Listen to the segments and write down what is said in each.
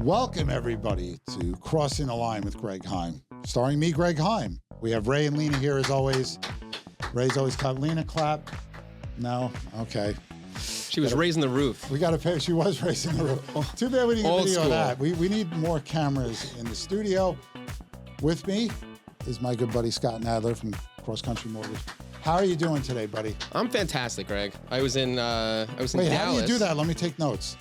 Welcome, everybody, to Crossing the Line with Greg Heym. Starring me, Greg Heym. We have Ray and Lena here as always. Ray's always cut. Lena, clap. No? Okay. She was raising the roof. We got a pair. She was raising the roof. Too bad we didn't get video of that. We need more cameras in the studio. With me is my good buddy Scott Nadler from CrossCountry Mortgage. How are you doing today, buddy? I'm fantastic, Greg. I was in Dallas. Wait, how do you do that? Let me take notes.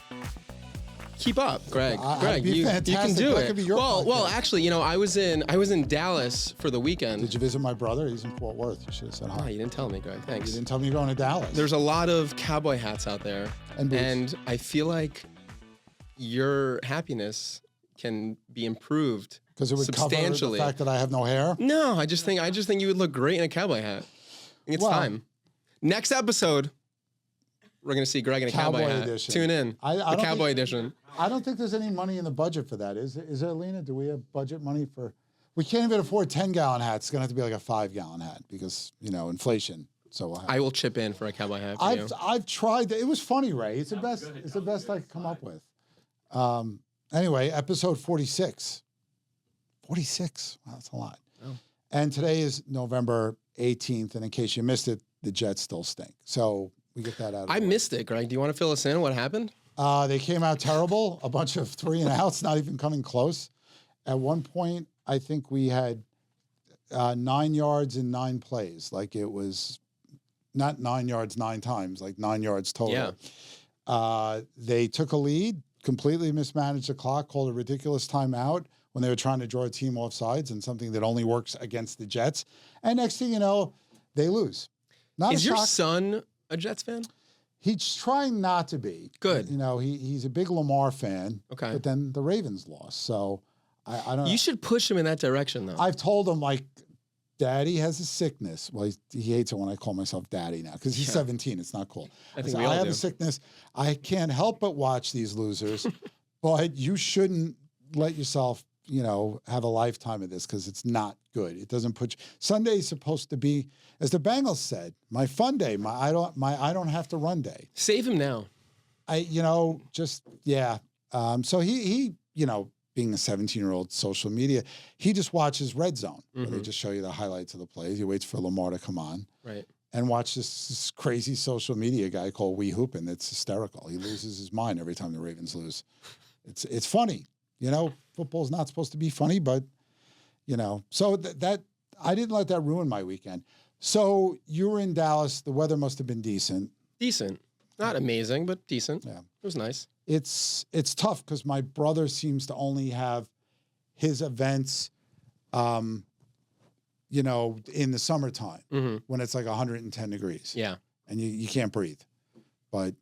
Keep up, Greg. Greg, you can do that it. Could be your well, actually, I was in Dallas for the weekend. Did you visit my brother? He's in Fort Worth. You should have said hi. Oh, you didn't tell me, Greg. Thanks. You didn't tell me you're going to Dallas. There's a lot of cowboy hats out there, and I feel like your happiness can be improved because it would substantially. Cover the fact that I have no hair. No, I just think you would look great in a cowboy hat. I think it's time. Next episode, we're going to see Greg in a cowboy hat. Edition. Tune in. The cowboy edition. I don't think there's any money in the budget for that. Is there, Lena? Do we have budget money for? We can't even afford 10-gallon hats. It's going to have to be like a 5-gallon hat because, inflation. So I will chip in for a cowboy hat. I've tried. It was funny, Ray. It's the best. It's the best I could come up with. Anyway, episode 46. 46. Wow, that's a lot. Oh. And today is November 18th. And in case you missed it, the Jets still stink. So we get that out. I missed it, Greg. Do you want to fill us in? What happened? They came out terrible. A bunch of 3-and-outs, not even coming close. At one point, I think we had 9 yards in 9 plays. Like it was not 9 yards 9 times, like 9 yards total. Yeah. They took a lead, completely mismanaged the clock, called a ridiculous timeout when they were trying to draw a team off sides and something that only works against the Jets. And next thing you know, they lose. Is your son a Jets fan? He's trying not to be. Good. He's a big Lamar fan. Okay. But then the Ravens lost. So I don't know. You should push him in that direction, though. I've told him, Daddy has a sickness. Well, he hates it when I call myself Daddy now because he's 17. It's not cool. I think we all have do. A sickness. I can't help but watch these losers, but you shouldn't let yourself, have a lifetime of this because it's not good. It doesn't put you. Sunday's supposed to be, as the Bengals said, my fun day. I don't have to run day. Save him now. So he being a 17-year-old, social media, he just watches Red Zone. Where they just show you the highlights of the plays. He waits for Lamar to come on. Right. And watch this crazy social media guy called Wee Hoopin' that's hysterical. He loses his mind every time the Ravens lose. It's funny. Football's not supposed to be funny, but, so that I didn't let that ruin my weekend. So you were in Dallas. The weather must have been decent. Decent. Not amazing, but decent. Yeah. It was nice. It's tough because my brother seems to only have his events, in the summertime when it's like 110 degrees. Yeah. And you can't breathe. But,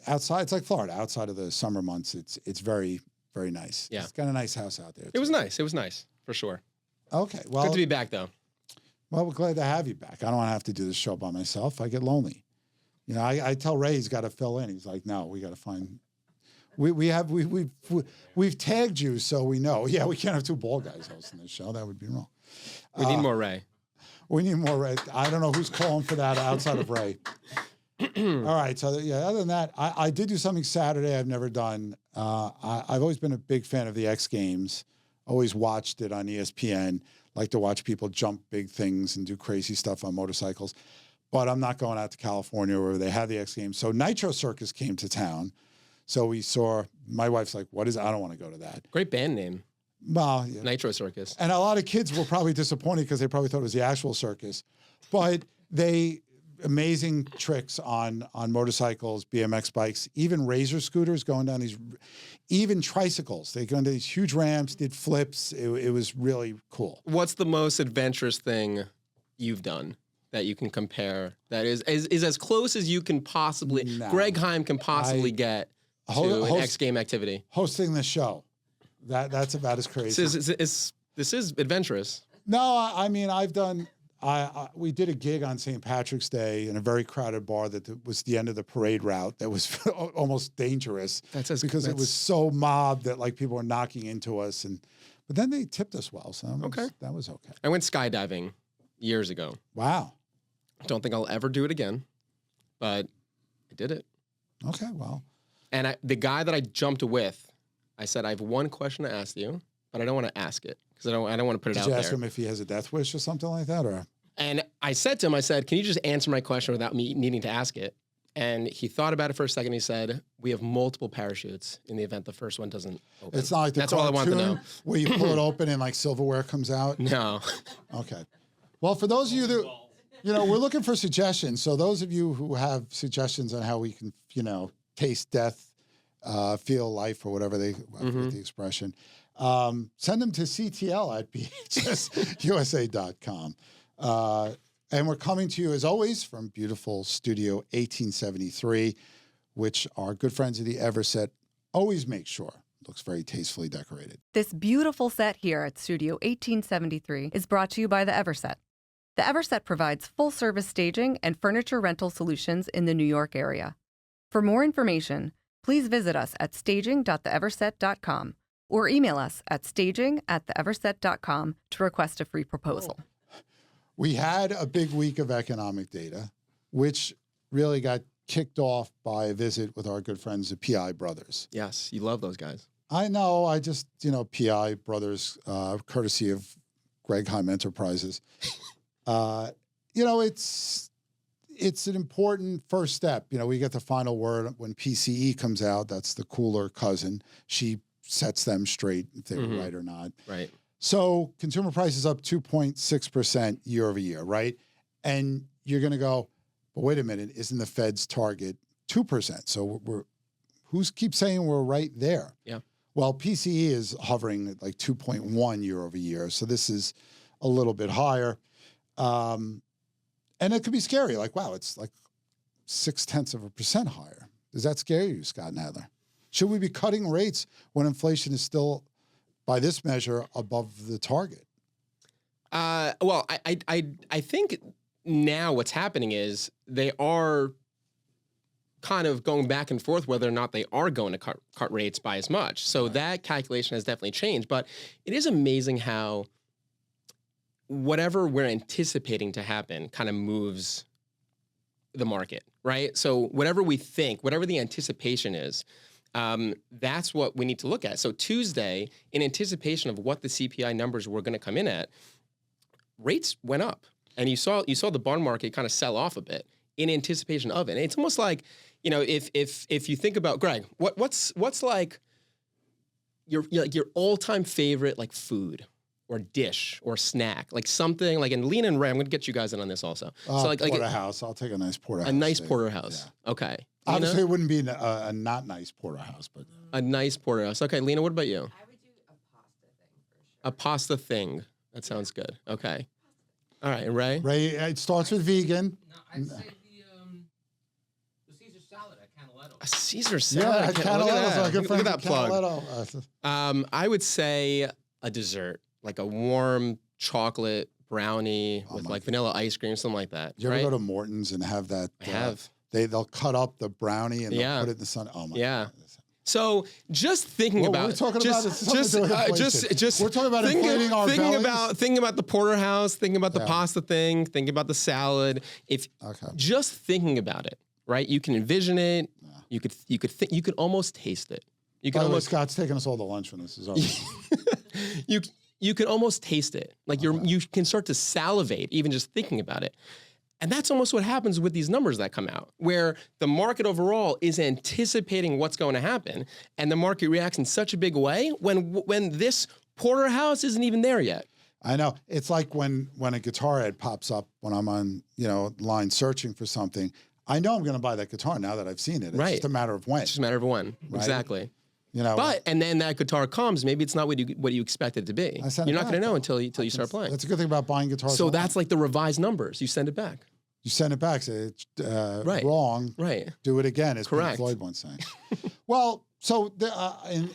outside, it's like Florida. Outside of the summer months, it's very, very nice. Yeah. It's got a nice house out there. It was nice. It was nice, for sure. Okay. Well, good to be back, though. Well, we're glad to have you back. I don't want to have to do this show by myself. I get lonely. I tell Ray he's got to fill in. He's like, no, we got to find. We've tagged you so we know. Yeah, we can't have 2 bald guys hosting this show. That would be wrong. We need more Ray. We need more Ray. I don't know who's calling for that outside of Ray. All right. So other than that, I did do something Saturday I've never done. I've always been a big fan of the X Games. Always watched it on ESPN. Like to watch people jump big things and do crazy stuff on motorcycles. But I'm not going out to California where they have the X Games. So Nitro Circus came to town. So we saw, my wife's like, what is it? I don't want to go to that. Great band name. Well, yeah. Nitro Circus. And a lot of kids were probably disappointed because they probably thought it was the actual circus. But amazing tricks on motorcycles, BMX bikes, even razor scooters going down even tricycles. They go into these huge ramps, did flips. It was really cool. What's the most adventurous thing you've done that you can compare that is as close as you can possibly, Greg Heym can possibly get to an X Game activity? Hosting the show. That's about as crazy. This is adventurous. No, I mean, I've done... we did a gig on St. Patrick's Day in a very crowded bar that was the end of the parade route that was almost dangerous because it was so mobbed that people were knocking into us. But then they tipped us well, so that was okay. I went skydiving years ago. Wow. Don't think I'll ever do it again, but I did it. Okay, well. And the guy that I jumped with I said, I have one question to ask you, but I don't want to ask it because I don't want to put it out there. Did you ask him if he has a death wish or something like that? Or And I said to him, I said, can you just answer my question without me needing to ask it? And he thought about it for a second. He said, we have multiple parachutes in the event the first one doesn't open. It's not like the That's all I want to know. Where you pull it open and like silverware comes out? No. Okay. Well, for those of you that, we're looking for suggestions. So those of you who have suggestions on how we can, taste death, feel life, or whatever I forget the expression, send them to ctl@bhsusa.com. And we're coming to you, as always, from beautiful Studio 1873, which our good friends at the Everset always make sure looks very tastefully decorated. This beautiful set here at Studio 1873 is brought to you by the Everset. The Everset provides full-service staging and furniture rental solutions in the New York area. For more information, please visit us at staging.theeverset.com or email us at staging@theeverset.com to request a free proposal. We had a big week of economic data, which really got kicked off by a visit with our good friends, the PI brothers. Yes, you love those guys. I know. I just, PI brothers, courtesy of Greg Heym Enterprises. It's an important first step. We get the final word when PCE comes out. That's the cooler cousin. She sets them straight if they were right or not. Right. So consumer prices up 2.6% year over year, right? And you're going to go, but wait a minute, isn't the Fed's target 2%? So who's keep saying we're right there? Yeah. Well, PCE is hovering at like 2.1 year over year. So this is a little bit higher. And it could be scary. Like, wow, it's like 0.6% higher. Does that scare you, Scott Nadler? Should we be cutting rates when inflation is still, by this measure, above the target? Well, I think now what's happening is they are kind of going back and forth whether or not they are going to cut rates by as much. So that calculation has definitely changed. But it is amazing how whatever we're anticipating to happen kind of moves the market, right? So whatever we think, whatever the anticipation is, that's what we need to look at. So Tuesday, in anticipation of what the CPI numbers were going to come in at, rates went up, and you saw the bond market kind of sell off a bit in anticipation of it. And it's almost like, if you think about, Greg, what's like your all-time favorite like food or dish or snack, like something like, and Lena and Ray, I'm going to get you guys in on this also. So like porterhouse. I'll take a nice porterhouse. A nice porterhouse. Yeah. Okay. Obviously, it wouldn't be a not nice porterhouse, but a nice porterhouse. Okay, Lena, what about you? I would do a pasta thing for sure. A pasta thing. That sounds good. Okay. All right, and Ray? Ray, it starts with vegan. No, I'd say the Caesar salad at Canaletto. A Caesar salad. Yeah, Canaletto's Look at that plug. I would say a dessert, like a warm chocolate brownie with like vanilla ice cream, something like that. You ever go to Morton's and have that? I have. They'll cut up the brownie and they'll put it in the sun. Oh my God. So just thinking about we're talking about we're talking about inflating our bellies. Thinking about the porterhouse, thinking about the pasta thing, thinking about the salad. Just thinking about it, right? You can envision it. You could almost taste it. You can almost. Scott's taking us all to lunch when this is over. You can almost taste it. Like you can start to salivate even just thinking about it. And that's almost what happens with these numbers that come out, where the market overall is anticipating what's going to happen, and the market reacts in such a big way when this porterhouse isn't even there yet. I know. It's like when a guitar ad pops up when I'm on, line searching for something. I know I'm going to buy that guitar now that I've seen it. It's just a matter of when. It's just a matter of when. Right? Exactly. But and then that guitar comes, maybe it's not what you expect it to be. You're not going to know until you start playing. That's a good thing about buying guitars. So that's like the revised numbers. You send it back. You send it back, say it's wrong. Right. Do it again, as Pink Correct. Floyd once saying. Well, so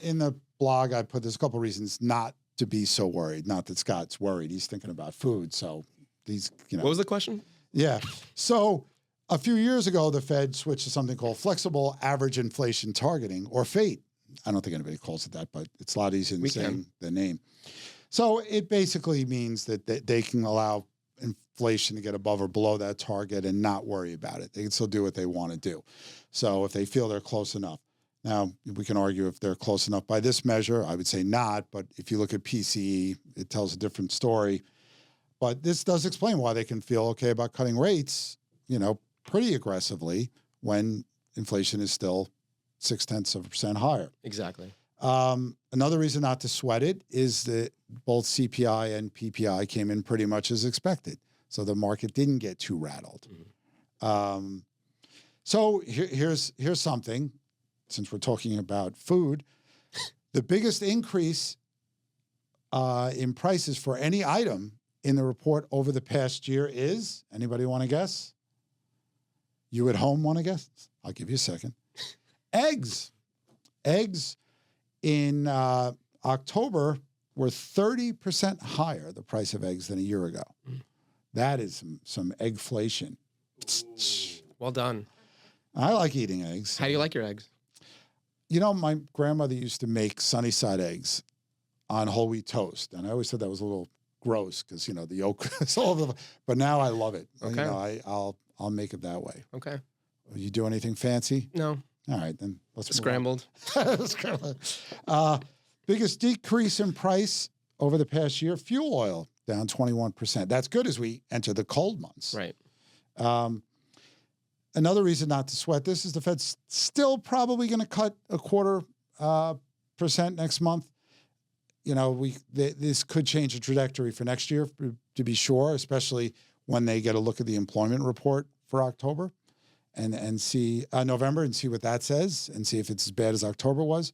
in the blog, I put there's a couple reasons not to be so worried. Not that Scott's worried; he's thinking about food. So these, What was the question? Yeah. So a few years ago, the Fed switched to something called flexible average inflation targeting, or FATE. I don't think anybody calls it that, but it's a lot easier than saying the name. So it basically means that they can allow inflation to get above or below that target and not worry about it. They can still do what they want to do. So if they feel they're close enough. Now, we can argue if they're close enough by this measure. I would say not, but if you look at PCE, it tells a different story. But this does explain why they can feel okay about cutting rates, pretty aggressively when inflation is still 0.6% higher. Exactly. Another reason not to sweat it is that both CPI and PPI came in pretty much as expected. So the market didn't get too rattled. Mm-hmm. So here's something, since we're talking about food. The biggest increase in prices for any item in the report over the past year is, anybody want to guess? You at home want to guess? I'll give you a second. Eggs. Eggs in October were 30% higher, the price of eggs, than a year ago. That is some eggflation. Well done. I like eating eggs. How do you like your eggs? My grandmother used to make sunny side eggs on whole wheat toast. And I always thought that was a little gross because, the yolk is all over. But now I love it. Okay. I'll make it that way. Okay. You do anything fancy? No. All right, then let's Scrambled. Scrambled. Biggest decrease in price over the past year, fuel oil down 21%. That's good as we enter the cold months. Right. Another reason not to sweat this is the Fed's still probably going to cut 0.25% next month. This could change the trajectory for next year, to be sure, especially when they get a look at the employment report for October and see November and see what that says and see if it's as bad as October was.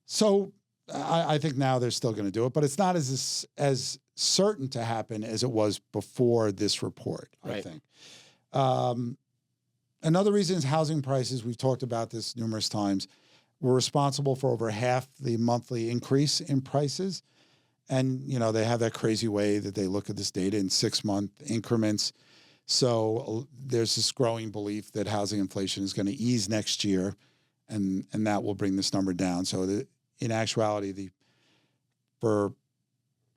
So I think now they're still going to do it, but it's not as certain to happen as it was before this report, right. I think. Another reason is housing prices. We've talked about this numerous times. We're responsible for over half the monthly increase in prices. And, they have that crazy way that they look at this data in 6-month increments. So there's this growing belief that housing inflation is going to ease next year, and that will bring this number down. So in actuality, for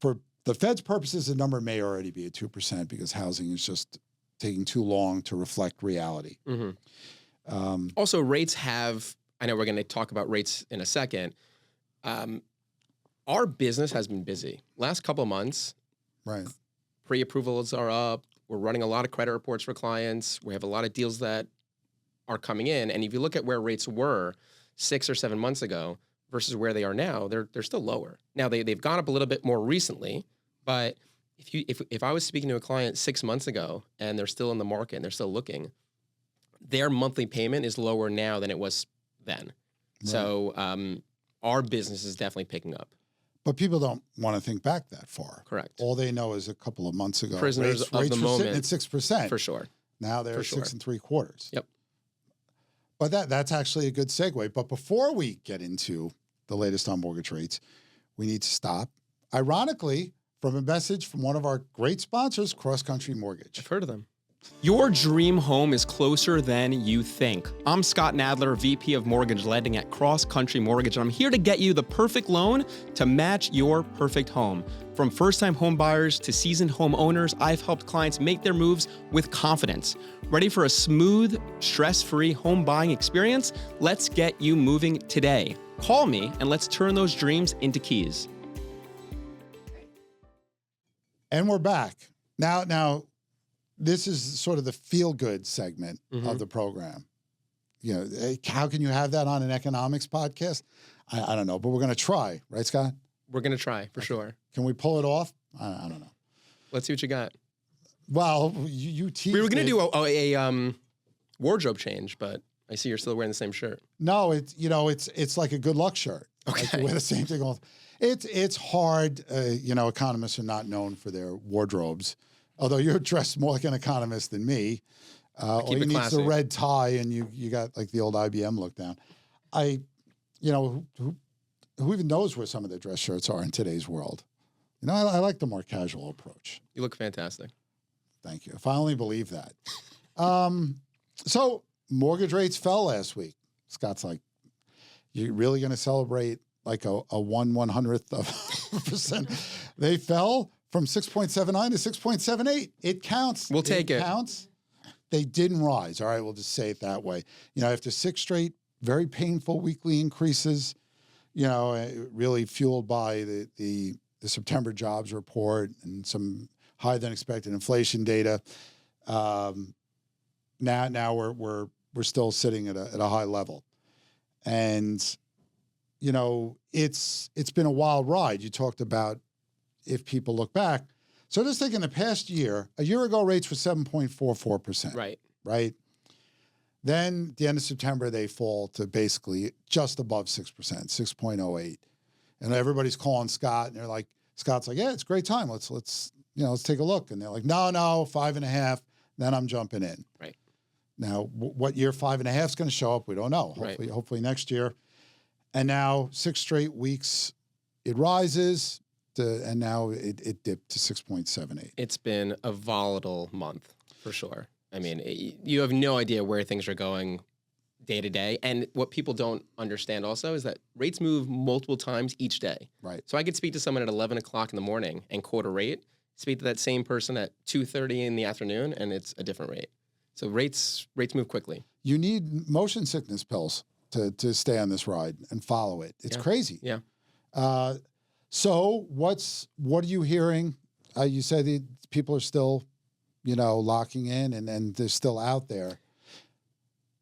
the Fed's purposes, the number may already be at 2% because housing is just taking too long to reflect reality. Mm-hmm. Also, rates have, I know we're going to talk about rates in a second. Our business has been busy. Last couple of months, right? Pre-approvals are up. We're running a lot of credit reports for clients. We have a lot of deals that are coming in. And if you look at where rates were 6 or 7 months ago versus where they are now, they're still lower. Now, they've gone up a little bit more recently, but if I was speaking to a client 6 months ago and they're still in the market and they're still looking, their monthly payment is lower now than it was then. Right. So our business is definitely picking up. But people don't want to think back that far. Correct. All they know is a couple of months ago, prisoners rates of the moment sitting at 6%. For sure. Now they're at 6 3/4. Yep. But that's actually a good segue. But before we get into the latest on mortgage rates, we need to stop. Ironically, from a message from one of our great sponsors, CrossCountry Mortgage. I've heard of them. Your dream home is closer than you think. I'm Scott Nadler, VP of Mortgage Lending at CrossCountry Mortgage, and I'm here to get you the perfect loan to match your perfect home. From first-time home buyers to seasoned homeowners, I've helped clients make their moves with confidence. Ready for a smooth, stress-free home buying experience? Let's get you moving today. Call me and let's turn those dreams into keys. And we're back. Now, this is sort of the feel-good segment of the program. How can you have that on an economics podcast? I don't know, but we're going to try. Right, Scott? We're going to try, for sure. Can we pull it off? I don't know. Let's see what you got. Well, you teased We were going to do a wardrobe change, but I see you're still wearing the same shirt. No, it's like a good luck shirt. Okay. Like you wear the same thing all. It's hard. Economists are not known for their wardrobes. Although you're dressed more like an economist than me. All you need is the red tie, and you got like the old IBM look down. Who even knows where some of the dress shirts are in today's world? I like the more casual approach. You look fantastic. Thank you. If I only believe that. So mortgage rates fell last week. Scott's like, you really going to celebrate like a 1/100th of a percent? They fell from 6.79 to 6.78. It counts. We'll take it. Counts. they didn't rise. All right, we'll just say it that way. After 6 straight very painful weekly increases, really fueled by the September jobs report and some higher than expected inflation data. Now we're still sitting at a high level, and it's been a wild ride. You talked about if people look back. So just think in the past year, a year ago rates were 7.44%. Right. Then at the end of September, they fall to basically just above 6%, 6.08. And everybody's calling Scott, and they're like, Scott's like, yeah, it's a great time. Let's take a look. And they're like, no, 5.5. Then I'm jumping in. Right. Now, what year 5.5 is going to show up, we don't know. Hopefully next year. And now 6 straight weeks, it rises, and now it dipped to 6.78. It's been a volatile month for sure. I mean, you have no idea where things are going day to day. And what people don't understand also is that rates move multiple times each day. Right. So I could speak to someone at 11 o'clock in the morning and quote a rate, speak to that same person at 2:30 in the afternoon, and it's a different rate. So rates move quickly. You need motion sickness pills to stay on this ride and follow it. It's crazy. Yeah. So what are you hearing? You said that people are still, locking in and they're still out there.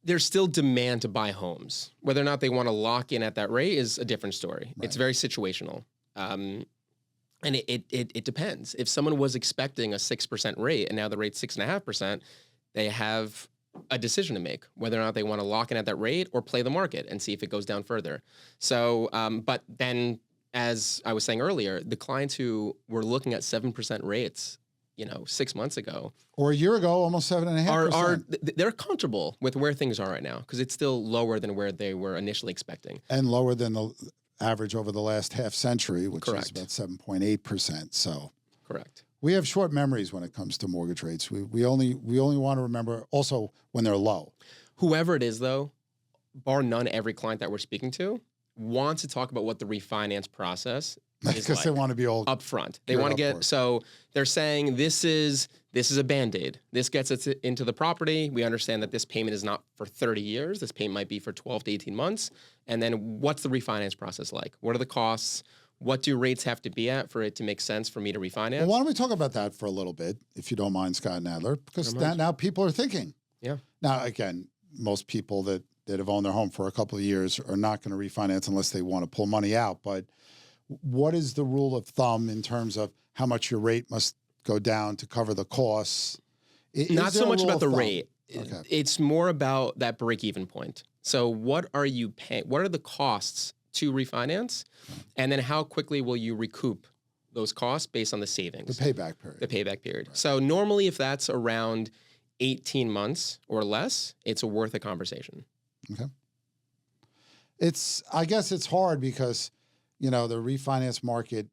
There's still demand to buy homes. Whether or not they want to lock in at that rate is a different story. Right. It's very situational. And it depends. If someone was expecting a 6% rate and now the rate's 6.5%, they have a decision to make whether or not they want to lock in at that rate or play the market and see if it goes down further. So, but then, as I was saying earlier, the clients who were looking at 7% rates, 6 months ago, or a year ago, almost 7.5%, they're comfortable with where things are right now because it's still lower than where they were initially expecting, and lower than the average over the last half century, which Correct. is about 7.8%. So, correct. We have short memories when it comes to mortgage rates. We only want to remember also when they're low. Whoever it is, though, bar none, every client that we're speaking to wants to talk about what the refinance process is because like they want to be all up front. They want to get so they're saying this is a Band-Aid. This gets us into the property. We understand that this payment is not for 30 years. This payment might be for 12 to 18 months. And then what's the refinance process like? What are the costs? What do rates have to be at for it to make sense for me to refinance? Well, why don't we talk about that for a little bit, if you don't mind, Scott Nadler, because now people are thinking. Yeah. Now, again, most people that have owned their home for a couple of years are not going to refinance unless they want to pull money out. But what is the rule of thumb in terms of how much your rate must go down to cover the costs? Not so much about the rate. Okay. It's more about that break-even point. So what are you paying? What are the costs to refinance? And then how quickly will you recoup those costs based on the savings? The payback period. Right. So normally if that's around 18 months or less, it's worth a conversation. Okay. I guess it's hard because, the refinance market,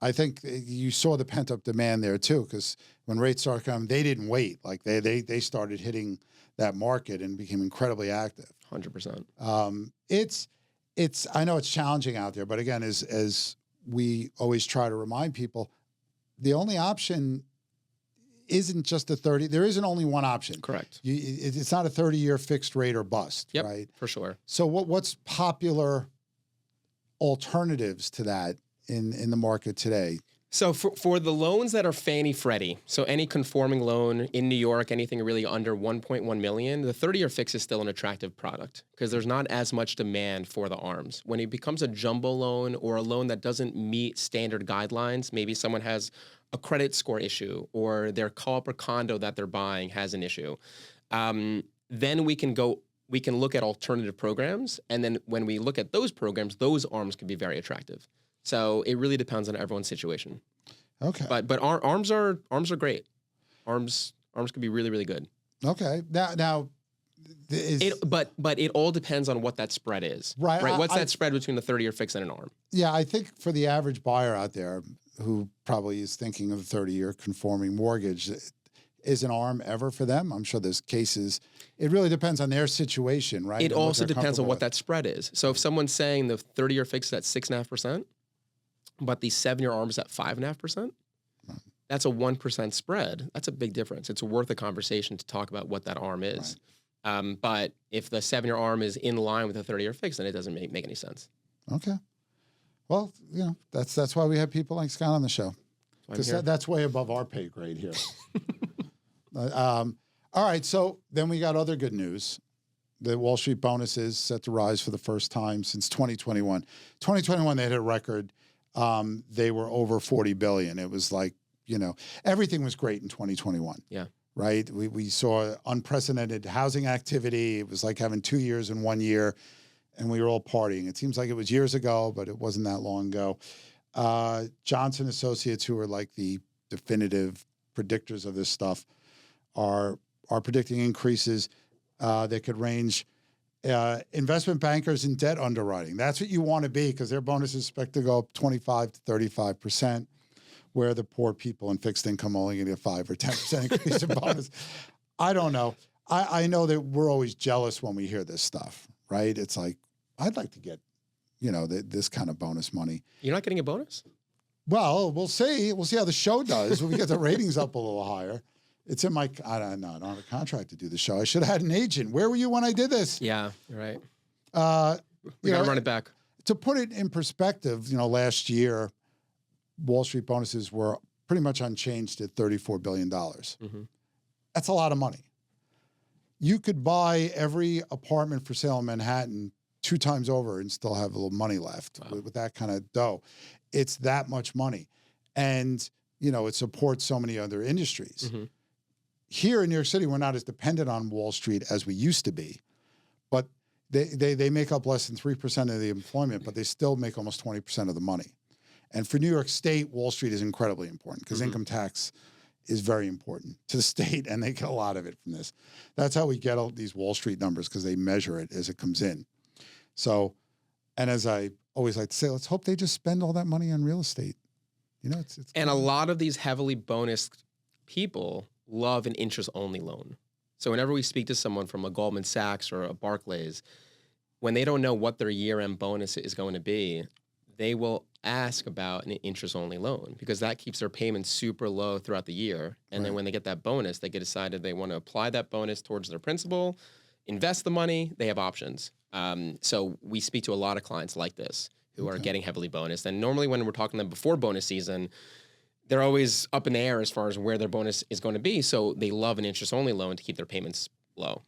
I think you saw the pent-up demand there too, because when rates started coming, they didn't wait. Like they started hitting that market and became incredibly active. 100%. I know it's challenging out there, but again, as we always try to remind people, the only option isn't just a 30. There isn't only one option. Correct. It's not a 30-year fixed rate or bust, yep, right? For sure. So what's popular alternatives to that in the market today? So for the loans that are Fannie Freddie, so any conforming loan in New York, anything really under 1.1 million, the 30-year fix is still an attractive product because there's not as much demand for the ARMs. When it becomes a jumbo loan or a loan that doesn't meet standard guidelines, maybe someone has a credit score issue or their co-op or condo that they're buying has an issue, then we can look at alternative programs. And then when we look at those programs, those ARMs can be very attractive. So it really depends on everyone's situation. Okay. But our arms are great. Arms can be really, really good. Okay. Now but it all depends on what that spread is. Right. What's that spread between a 30-year fix and an ARM? Yeah, I think for the average buyer out there who probably is thinking of a 30-year conforming mortgage, is an ARM ever for them? I'm sure there's cases. It really depends on their situation, right? It also depends on what that spread is. So if someone's saying the 30-year fix is at 6.5%, but the 7-year ARM is at 5.5%, that's a 1% spread. That's a big difference. It's worth a conversation to talk about what that arm is. But if the 7-year arm is in line with a 30-year fix, then it doesn't make any sense. Okay. Well, that's why we have people like Scott on the show. Because that's way above our pay grade here. All right. So then we got other good news. The Wall Street bonuses set to rise for the first time since 2021. 2021, they hit a record. They were over $40 billion. It was like, everything was great in 2021. Yeah. Right. We saw unprecedented housing activity. It was like having 2 years in 1 year, and we were all partying. It seems like it was years ago, but it wasn't that long ago. Johnson Associates, who are like the definitive predictors of this stuff, are predicting increases that could range. Investment bankers in debt underwriting. That's what you want to be, because their bonuses expect to go up 25 to 35%, where the poor people in fixed income only going to get 5 or 10% increase in bonus. I don't know. I know that we're always jealous when we hear this stuff, right? It's like, I'd like to get, this kind of bonus money. You're not getting a bonus? Well, we'll see. We'll see how the show does when we get the ratings up a little higher. It's in my, I don't have a contract to do the show. I should have had an agent. Where were you when I did this? Yeah, you're right. We got to run it back. To put it in perspective, last year, Wall Street bonuses were pretty much unchanged at $34 billion. Mm-hmm. That's a lot of money. You could buy every apartment for sale in Manhattan 2 times over and still have a little money left. Wow. With that kind of dough. It's that much money. And, it supports so many other industries. Mm-hmm. Here in New York City, we're not as dependent on Wall Street as we used to be. But they make up less than 3% of the employment, but they still make almost 20% of the money. And for New York State, Wall Street is incredibly important because income tax is very important to the state, and they get a lot of it from this. That's how we get all these Wall Street numbers, because they measure it as it comes in. So, and as I always like to say, let's hope they just spend all that money on real estate. It's and a lot of these heavily bonused people love an interest-only loan. So whenever we speak to someone from a Goldman Sachs or a Barclays, when they don't know what their year-end bonus is going to be, they will ask about an interest-only loan, because that keeps their payments super low throughout the year. And then when they get that bonus, they get decided they want to apply that bonus towards their principal, invest the money. They have options. So we speak to a lot of clients like this who are getting heavily bonused. And normally when we're talking to them before bonus season, they're always up in the air as far as where their bonus is going to be. So they love an interest-only loan to keep their payments low.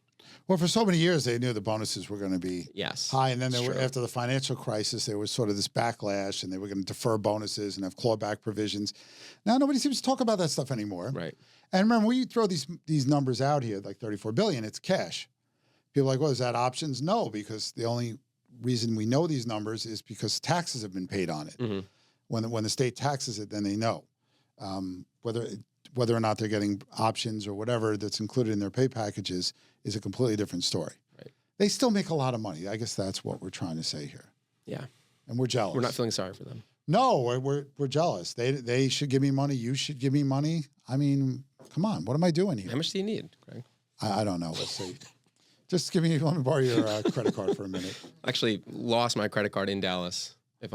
Well, for so many years, they knew the bonuses were going to be high. And then after the financial crisis, there was sort of this backlash, and they were going to defer bonuses and have clawback provisions. Now, nobody seems to talk about that stuff anymore. Right. And remember, when you throw these numbers out here, like $34 billion, it's cash. People are like, well, is that options? No, because the only reason we know these numbers is because taxes have been paid on it. Mm-hmm. When the state taxes it, then they know. Whether or not they're getting options or whatever that's included in their pay packages is a completely different story. Right. They still make a lot of money. I guess that's what we're trying to say here. Yeah. And we're jealous. We're not feeling sorry for them. No, we're jealous. They should give me money. You should give me money. I mean, come on. What am I doing here? How much do you need, Greg? I don't know. Let's see. Just let me borrow your credit card for a minute. I actually lost my credit card in Dallas. I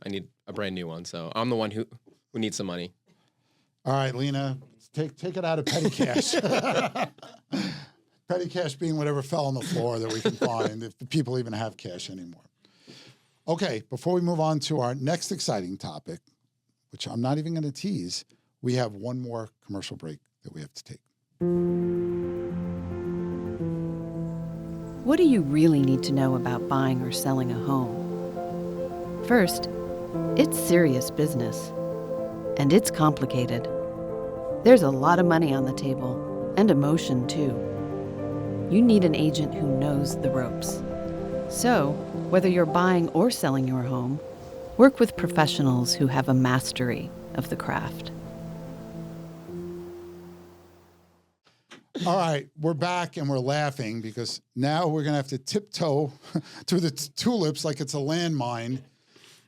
need a brand new one. So I'm the one who needs some money. All right, Lena, take it out of petty cash. Petty cash being whatever fell on the floor that we can find, if the people even have cash anymore. Okay, before we move on to our next exciting topic, which I'm not even going to tease, we have one more commercial break that we have to take. What do you really need to know about buying or selling a home? First, it's serious business. And it's complicated. There's a lot of money on the table, and emotion too. You need an agent who knows the ropes. So, whether you're buying or selling your home, work with professionals who have a mastery of the craft. All right, we're back and we're laughing because now we're going to have to tiptoe through the tulips like it's a landmine,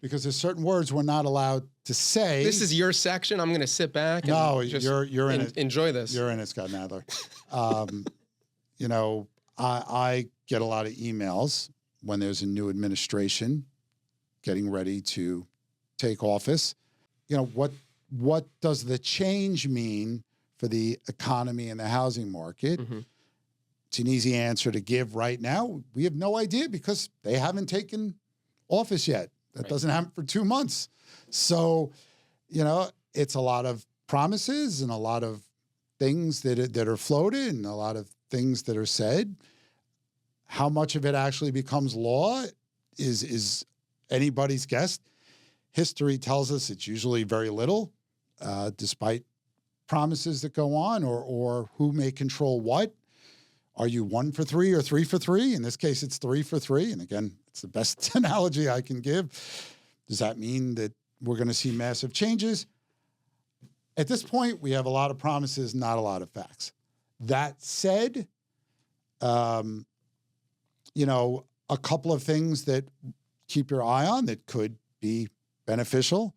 because there's certain words we're not allowed to say. This is your section. I'm going to sit back. And no, you're in it. Enjoy this. You're in it, Scott Nadler. I get a lot of emails when there's a new administration getting ready to take office. What what does the change mean for the economy and the housing market? Mhm. It's an easy answer to give right now. We have no idea because they haven't taken office yet. That doesn't happen for 2 months. So, it's a lot of promises and a lot of things that are floated and a lot of things that are said. How much of it actually becomes law is anybody's guess. History tells us it's usually very little, despite promises that go on or who may control what. Are you 1 for 3 or 3 for 3? In this case, it's 3 for 3. And again, it's the best analogy I can give. Does that mean that we're going to see massive changes? At this point, we have a lot of promises, not a lot of facts. That said, a couple of things that keep your eye on that could be beneficial.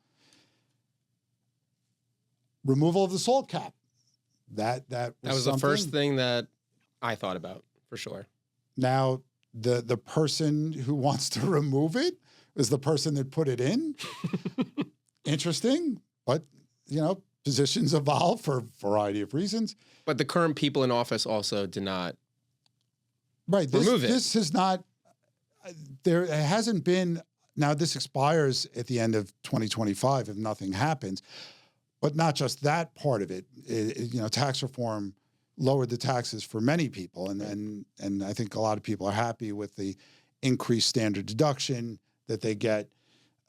Removal of the SALT cap. That was the first thing that I thought about, for sure. Now, the person who wants to remove it is the person that put it in. Interesting, but, positions evolve for a variety of reasons. But the current people in office also did not remove it. This is not, there hasn't been, now this expires at the end of 2025 if nothing happens, but not just that part of it. Tax reform lowered the taxes for many people. And I think a lot of people are happy with the increased standard deduction that they get.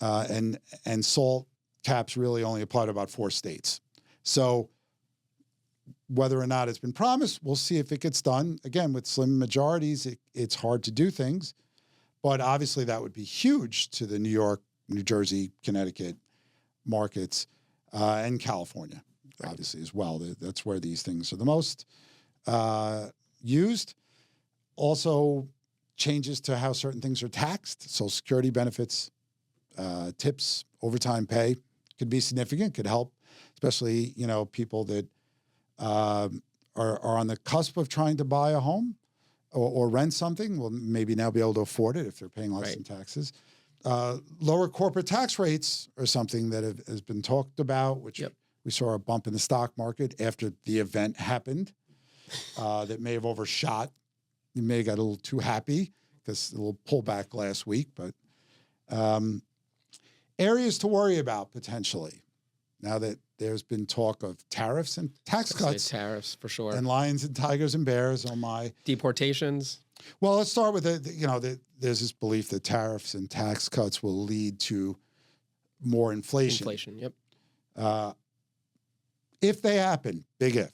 And SALT caps really only apply to about 4 states. So whether or not it's been promised, we'll see if it gets done. Again, with slim majorities, it's hard to do things. But obviously that would be huge to the New York, New Jersey, Connecticut markets and California, obviously, as well. That's where these things are the most used. Also, changes to how certain things are taxed. Social Security benefits, tips, overtime pay could be significant, could help, especially, people that are on the cusp of trying to buy a home or rent something will maybe now be able to afford it if they're paying less in taxes. Lower corporate tax rates are something that has been talked about, which we saw a bump in the stock market after the event happened that may have overshot. You may have got a little too happy because a little pullback last week, but areas to worry about potentially now that there's been talk of tariffs and tax cuts. Tariffs, for sure. And lions and tigers and bears, oh my. Deportations. Well, let's start with there's this belief that tariffs and tax cuts will lead to more inflation. Inflation, yep. If they happen, big if.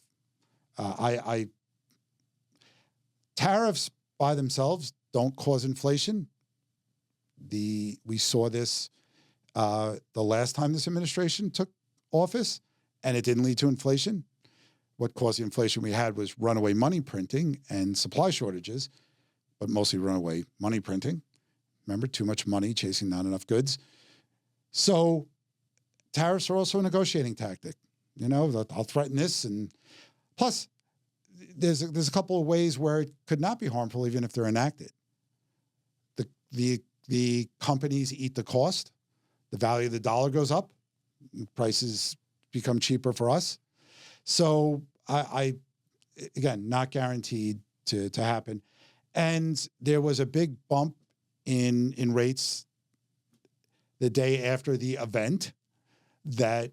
Tariffs by themselves don't cause inflation. We saw this the last time this administration took office, and it didn't lead to inflation. What caused the inflation we had was runaway money printing and supply shortages, but mostly runaway money printing. Remember, too much money chasing not enough goods. So tariffs are also a negotiating tactic. I'll threaten this, and plus there's a couple of ways where it could not be harmful even if they're enacted. The companies eat the cost. The value of the dollar goes up. Prices become cheaper for us. So I again, not guaranteed to happen. And there was a big bump in rates the day after the event that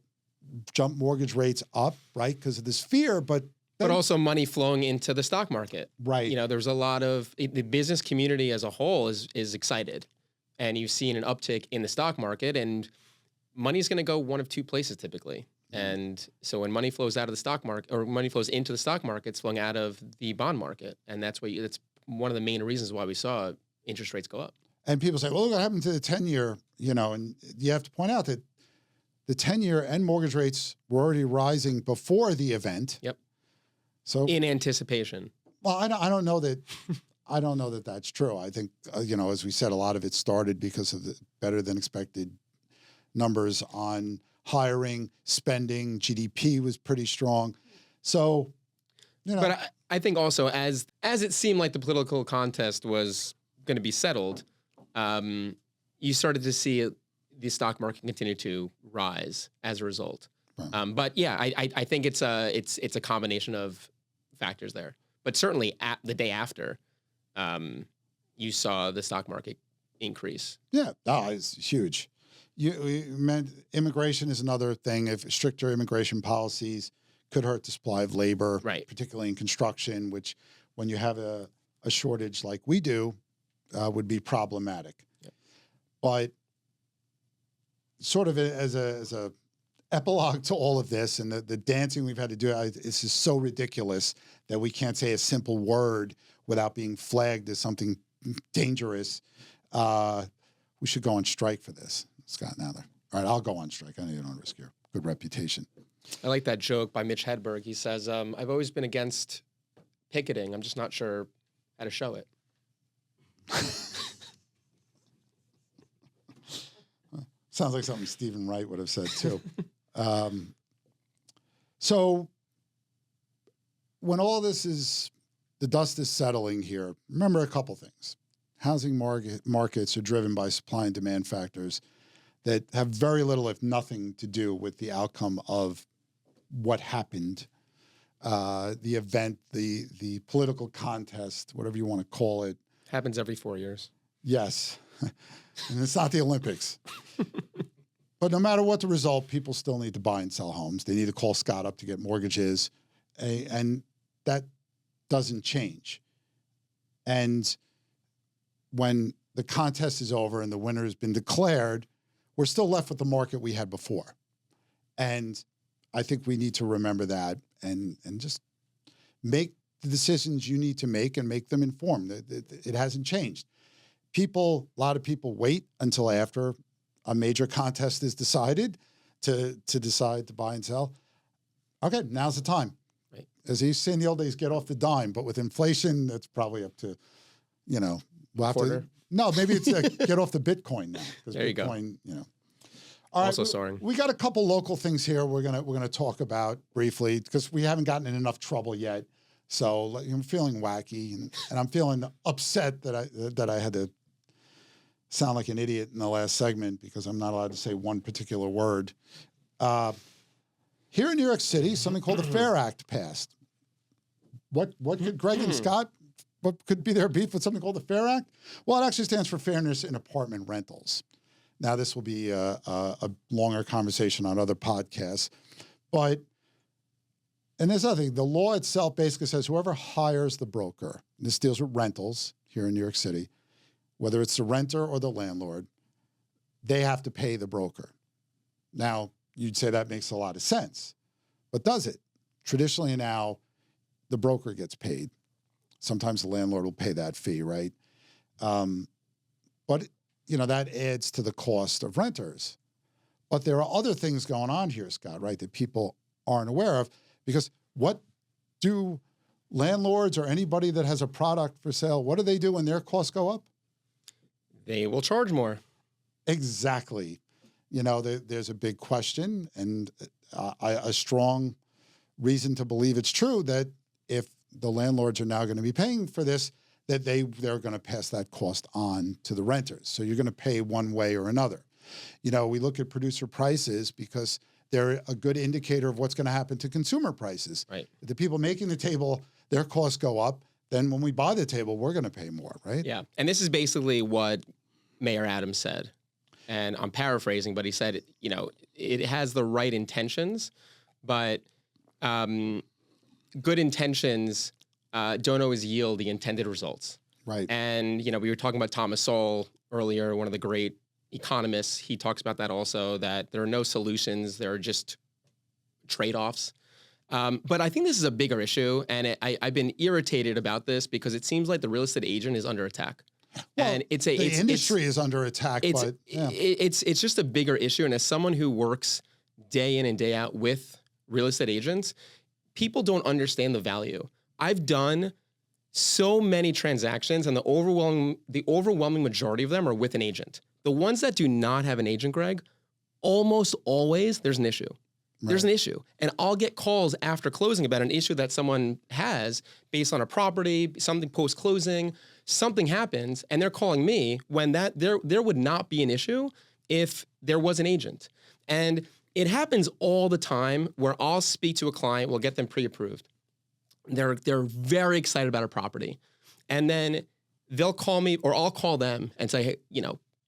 jumped mortgage rates up, right? Because of this fear, but also money flowing into the stock market. Right. There's a lot of the business community as a whole is excited. And you've seen an uptick in the stock market, and money's going to go one of 2 places typically. And so when money flows out of the stock market, or money flows into the stock market, it's flowing out of the bond market. And that's that's one of the main reasons why we saw interest rates go up. And people say, well, look what happened to the 10-year, and you have to point out that the 10-year and mortgage rates were already rising before the event. Yep. So in anticipation. Well, I don't know that. I don't know that that's true. I think, as we said, a lot of it started because of the better than expected numbers on hiring, spending, GDP was pretty strong. So, But I think also as it seemed like the political contest was going to be settled, you started to see the stock market continue to rise as a result. Right. But yeah, I think it's a combination of factors there. But certainly at the day after, you saw the stock market increase. Yeah, it's huge. You meant immigration is another thing. If stricter immigration policies could hurt the supply of labor, Right. particularly in construction, which when you have a shortage like we do, would be problematic. Yep. But sort of as a epilogue to all of this and the dancing we've had to do, this is so ridiculous that we can't say a simple word without being flagged as something dangerous. We should go on strike for this, Scott Nadler. All right, I'll go on strike. I know you don't risk your good reputation. I like that joke by Mitch Hedberg. He says, I've always been against picketing. I'm just not sure how to show it. Sounds like something Stephen Wright would have said too. So when all this the dust is settling here, remember a couple things. Housing markets are driven by supply and demand factors that have very little, if nothing, to do with the outcome of what happened, the event, the political contest, whatever you want to call it. Happens every 4 years. Yes. And it's not the Olympics. But no matter what the result, people still need to buy and sell homes. They need to call Scott up to get mortgages. And that doesn't change. And when the contest is over and the winner has been declared, we're still left with the market we had before. And I think we need to remember that and just make the decisions you need to make and make them informed. It hasn't changed. A lot of people wait until after a major contest is decided to decide to buy and sell. Okay, now's the time. Right. As he used to say in the old days, get off the dime. But with inflation, that's probably up to, we'll have Quarter? no, maybe it's get off the Bitcoin now. There you go. Bitcoin, All right, Also soaring. We got a couple local things here we're gonna talk about briefly because we haven't gotten in enough trouble yet. So I'm feeling wacky and I'm feeling upset that I had to sound like an idiot in the last segment because I'm not allowed to say one particular word. Here in New York City, something called the Fair Act passed. What could Greg and Scott, what could be their beef with something called the Fair Act? Well, it actually stands for Fairness in Apartment Rentals. Now, this will be a longer conversation on other podcasts. And there's other thing. The law itself basically says whoever hires the broker, and this deals with rentals here in New York City, whether it's the renter or the landlord, they have to pay the broker. Now, you'd say that makes a lot of sense, but does it? Traditionally now, the broker gets paid. Sometimes the landlord will pay that fee, right? But that adds to the cost of renters. But there are other things going on here, Scott, right, that people aren't aware of. Because what do landlords or anybody that has a product for sale, what do they do when their costs go up? They will charge more. Exactly. There's a big question and a strong reason to believe it's true that if the landlords are now going to be paying for this, that they're going to pass that cost on to the renters. So you're going to pay one way or another. We look at producer prices because they're a good indicator of what's going to happen to consumer prices. Right. The people making the table, their costs go up. Then when we buy the table, we're going to pay more, right? Yeah. And this is basically what Mayor Adams said. And I'm paraphrasing, but he said, it has the right intentions, but good intentions don't always yield the intended results. Right. And, we were talking about Thomas Sowell earlier, one of the great economists. He talks about that also, that there are no solutions. There are just trade-offs. But I think this is a bigger issue, and I've been irritated about this because it seems like the real estate agent is under attack. Well, and the industry is under attack, but yeah. It's just a bigger issue. And as someone who works day in and day out with real estate agents, people don't understand the value. I've done so many transactions, and the overwhelming majority of them are with an agent. The ones that do not have an agent, Greg, almost always there's an issue. Right. There's an issue. And I'll get calls after closing about an issue that someone has based on a property, something post-closing, something happens, and they're calling me when that there would not be an issue if there was an agent. And it happens all the time where I'll speak to a client, we'll get them pre-approved. They're very excited about a property. And then they'll call me or I'll call them and say, hey,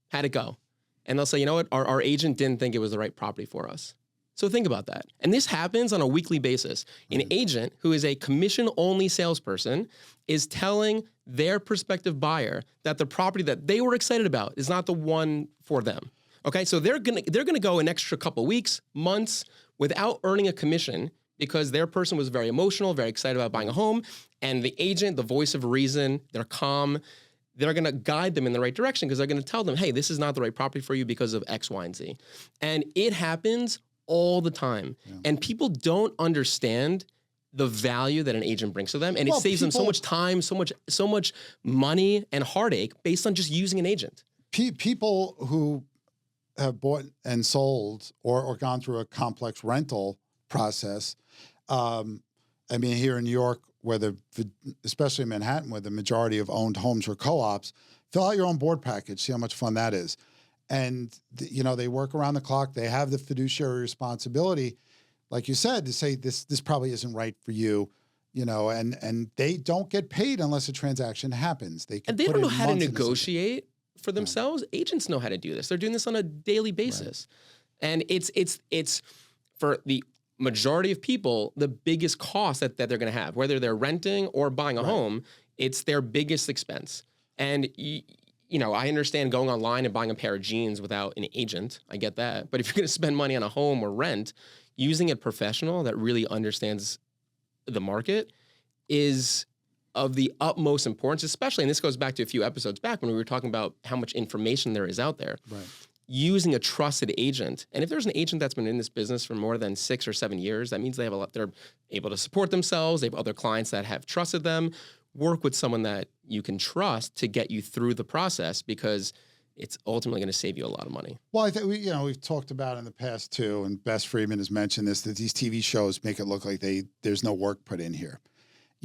how'd it go? And they'll say, you know what, our agent didn't think it was the right property for us. So think about that. And this happens on a weekly basis. An agent who is a commission-only salesperson is telling their prospective buyer that the property that they were excited about is not the one for them. Okay, so they're gonna go an extra couple weeks, months without earning a commission because their person was very emotional, very excited about buying a home, and the agent, the voice of reason, they're calm. They're going to guide them in the right direction because they're going to tell them, hey, this is not the right property for you because of X, Y, and Z. And it happens all the time. Yeah. And people don't understand the value that an agent brings to them. And it saves them so much time, so much money and heartache based on just using an agent. People who have bought and sold or gone through a complex rental process, here in New York, especially in Manhattan, where the majority of owned homes are co-ops, fill out your own board package, see how much fun that is. And, they work around the clock. They have the fiduciary responsibility, like you said, to say this probably isn't right for you, and they don't get paid unless a transaction happens. They don't know how to negotiate for themselves. Yeah. Agents know how to do this. They're doing this on a daily basis. Right. And it's for the majority of people, the biggest cost that they're going to have, whether they're renting or buying a home, it's their biggest expense. And, I understand going online and buying a pair of jeans without an agent. I get that. But if you're going to spend money on a home or rent, using a professional that really understands the market is of the utmost importance, especially, and this goes back to a few episodes back when we were talking about how much information there is out there. Right. Using a trusted agent. And if there's an agent that's been in this business for more than 6 or 7 years, that means they're able to support themselves. They have other clients that have trusted them. Work with someone that you can trust to get you through the process because it's ultimately going to save you a lot of money. Well, I think we've talked about in the past too, and Bess Friedman has mentioned this, that these TV shows make it look like there's no work put in here,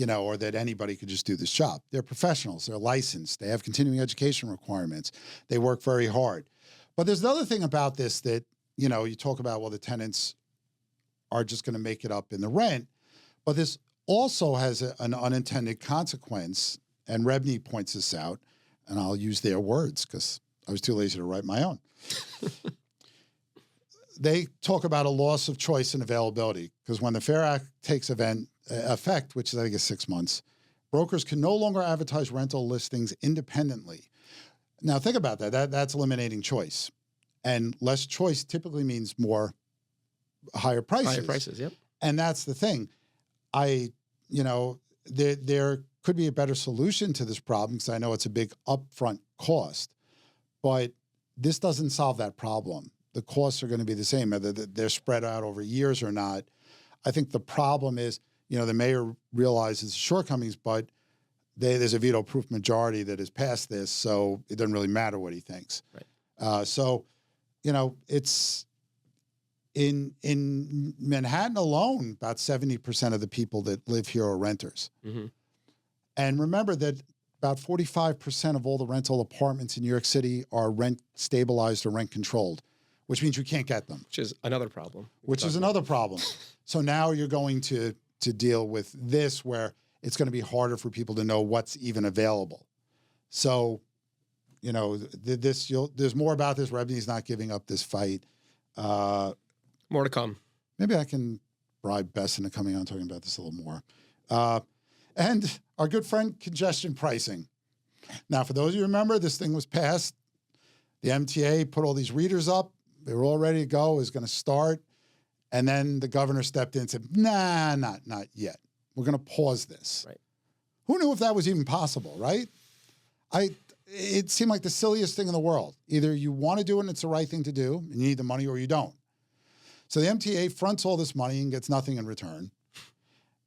or that anybody could just do this job. They're professionals. They're licensed. They have continuing education requirements. They work very hard. But there's another thing about this that, you talk about, well, the tenants are just going to make it up in the rent. But this also has an unintended consequence, and Rebney points this out, and I'll use their words because I was too lazy to write my own. They talk about a loss of choice and availability because when the Fair Act takes effect, which is, I guess, 6 months, brokers can no longer advertise rental listings independently. Now, think about that. That's eliminating choice. And less choice typically means higher prices. Higher prices, yep. And that's the thing. There could be a better solution to this problem because I know it's a big upfront cost. But this doesn't solve that problem. The costs are going to be the same, whether they're spread out over years or not. I think the problem is, the mayor realizes the shortcomings, but there's a veto-proof majority that has passed this, so it doesn't really matter what he thinks. Right. It's in Manhattan alone, about 70% of the people that live here are renters. Mm-hmm. And remember that about 45% of all the rental apartments in New York City are rent stabilized or rent controlled, which means you can't get them. Which is another problem. So now you're going to deal with this where it's going to be harder for people to know what's even available. So, there's more about this. Rebney's not giving up this fight. More to come. Maybe I can bribe Bess into coming on talking about this a little more. And our good friend, congestion pricing. Now, for those of you who remember, this thing was passed. The MTA put all these readers up. They were all ready to go. It was going to start. And then the governor stepped in and said, nah, not yet. We're going to pause this. Right. Who knew if that was even possible, right? It seemed like the silliest thing in the world. Either you want to do it and it's the right thing to do, and you need the money, or you don't. So the MTA fronts all this money and gets nothing in return.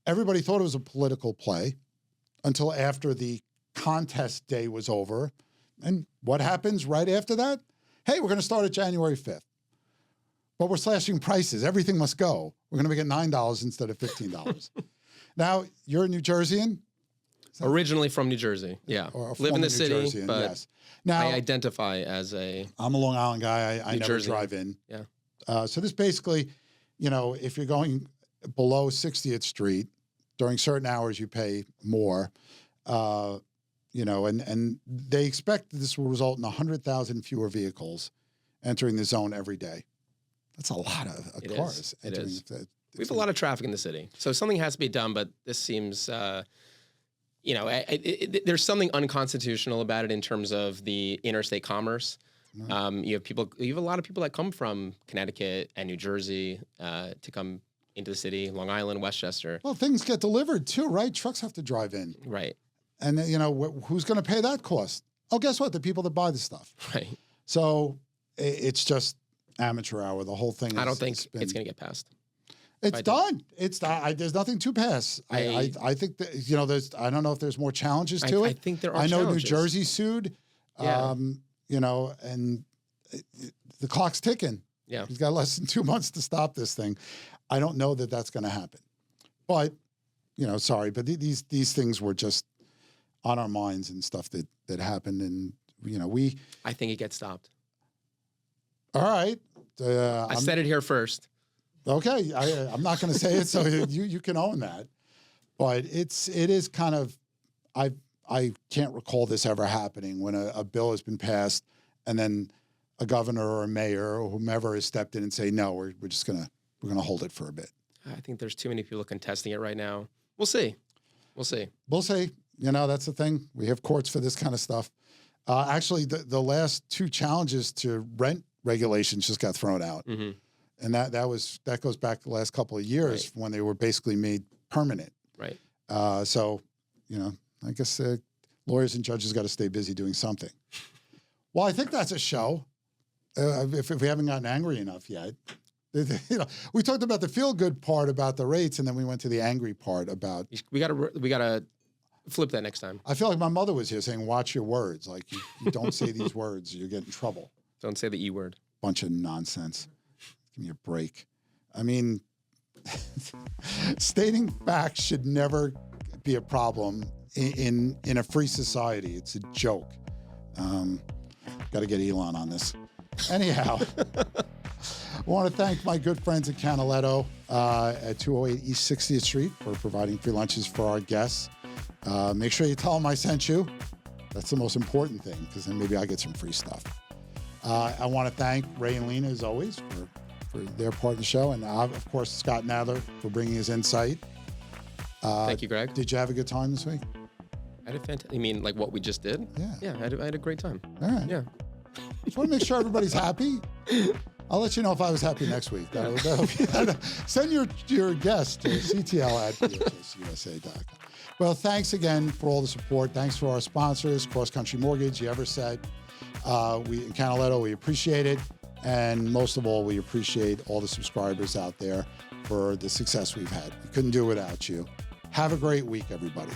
Everybody thought it was a political play until after the contest day was over. And what happens right after that? Hey, we're going to start at January 5th. But we're slashing prices. Everything must go. We're going to make it $9 instead of $15. Now, you're a New Jerseyan? Originally from New Jersey, yeah. Live in the city, but yes. Now, I identify as I'm a Long Island guy. I never Jersey. drive in. Yeah. So this basically, if you're going below 60th Street during certain hours, you pay more. And they expect that this will result in 100,000 fewer vehicles entering the zone every day. That's a lot of cars. It is. We have a lot of traffic in the city, so something has to be done. But this seems, there's something unconstitutional about it in terms of the interstate commerce. You have a lot of people that come from Connecticut and New Jersey to come into the city, Long Island, Westchester. Well, things get delivered too, right? Trucks have to drive in. Right. And, who's going to pay that cost? Oh, guess what? The people that buy the stuff. Right. So it's just amateur hour. The whole thing. I don't think it's going to get passed. It's done. There's nothing to pass. I think that, I don't know if there's more challenges to it. I think there are I know challenges. New Jersey sued, Yeah. and the clock's ticking. Yeah. He's got less than 2 months to stop this thing. I don't know that that's going to happen. But, sorry, but these things were just on our minds and stuff that happened. And, I think it gets stopped. All right. I said it here first. Okay. I'm not going to say it, so you can own that. But it is kind of, I can't recall this ever happening when a bill has been passed and then a governor or a mayor or whomever has stepped in and say, no, we're just going to hold it for a bit. I think there's too many people contesting it right now. We'll see. We'll see. That's the thing. We have courts for this kind of stuff. Actually, the last two challenges to rent regulations just got thrown out. Mm-hmm. And that goes back the last couple of years when they were basically made permanent. Right. So, I guess lawyers and judges got to stay busy doing something. Well, I think that's a show. If we haven't gotten angry enough yet. We talked about the feel-good part about the rates, and then we went to the angry part about. We gotta flip that next time. I feel like my mother was here saying, "Watch your words. Like you don't say these words, you get in trouble." Don't say the E word. Bunch of nonsense. Give me a break. I mean, stating facts should never be a problem in a free society. It's a joke. Got to get Elon on this. Anyhow. I want to thank my good friends at Canaletto at 208 East 60th Street for providing free lunches for our guests. Make sure you tell them I sent you. That's the most important thing, because then maybe I get some free stuff. I want to thank Ray and Lena, as always, for their part of the show. And, of course, Scott Nadler for bringing his insight. Thank you, Greg. Did you have a good time this week? I had a fantastic. You mean like what we just did? Yeah. Yeah, I had a great time. All right. Yeah. Just want to make sure everybody's happy. I'll let you know if I was happy next week. Send your guest to ctl@phsusa.com. Well, thanks again for all the support. Thanks for our sponsors, CrossCountry Mortgage, Everset. In Canaletto, we appreciate it. And most of all, we appreciate all the subscribers out there for the success we've had. We couldn't do it without you. Have a great week, everybody.